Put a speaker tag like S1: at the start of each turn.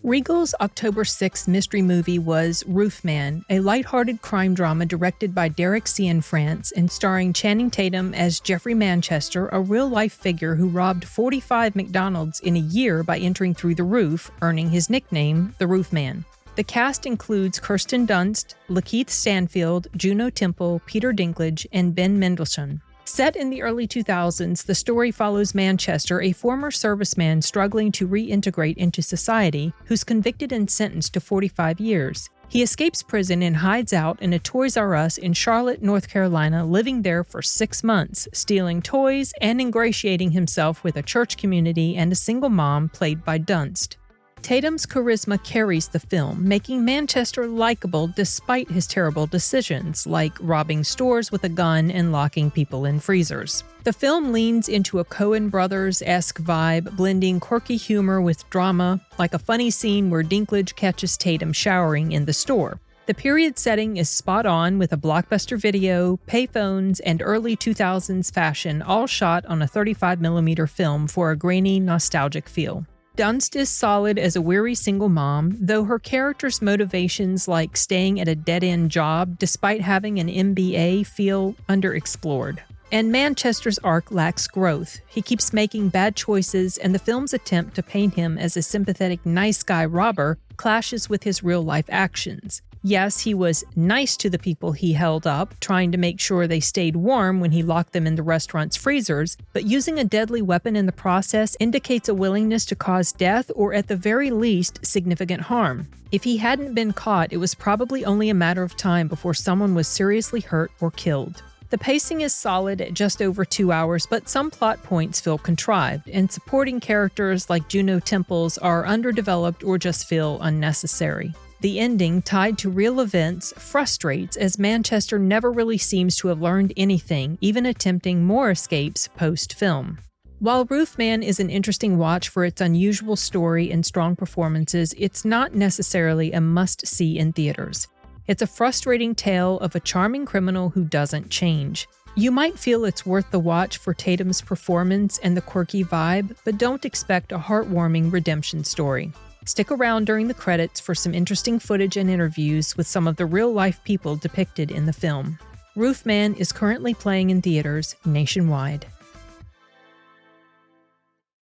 S1: Regal's October 6th mystery movie was Roofman, a lighthearted crime drama directed by Derek Cianfrance and starring Channing Tatum as Jeffrey Manchester, a real-life figure who robbed 45 McDonald's in a year by entering through the roof, earning his nickname, the Roofman. The cast includes Kirsten Dunst, LaKeith Stanfield, Juno Temple, Peter Dinklage, and Ben Mendelsohn. Set in the early 2000s, the story follows Manchester, a former serviceman struggling to reintegrate into society, who's convicted and sentenced to 45 years. He escapes prison and hides out in a Toys R Us in Charlotte, North Carolina, living there for 6 months, stealing toys and ingratiating himself with a church community and a single mom played by Dunst. Tatum's charisma carries the film, making Manchester likable despite his terrible decisions, like robbing stores with a gun and locking people in freezers. The film leans into a Coen Brothers-esque vibe, blending quirky humor with drama, like a funny scene where Dinklage catches Tatum showering in the store. The period setting is spot on with a blockbuster video, payphones, and early 2000s fashion, all shot on a 35mm film for a grainy, nostalgic feel. Dunst is solid as a weary single mom, though her character's motivations like staying at a dead-end job despite having an MBA feel underexplored. And Manchester's arc lacks growth. He keeps making bad choices, and the film's attempt to paint him as a sympathetic nice guy robber clashes with his real-life actions. Yes, he was nice to the people he held up, trying to make sure they stayed warm when he locked them in the restaurant's freezers, but using a deadly weapon in the process indicates a willingness to cause death or at the very least significant harm. If he hadn't been caught, it was probably only a matter of time before someone was seriously hurt or killed. The pacing is solid at just over 2 hours, but some plot points feel contrived, and supporting characters like Juno Temple are underdeveloped or just feel unnecessary. The ending, tied to real events, frustrates as Manchester never really seems to have learned anything, even attempting more escapes post-film. While Roofman is an interesting watch for its unusual story and strong performances, it's not necessarily a must-see in theaters. It's a frustrating tale of a charming criminal who doesn't change. You might feel it's worth the watch for Tatum's performance and the quirky vibe, but don't expect a heartwarming redemption story. Stick around during the credits for some interesting footage and interviews with some of the real-life people depicted in the film. Roofman is currently playing in theaters nationwide.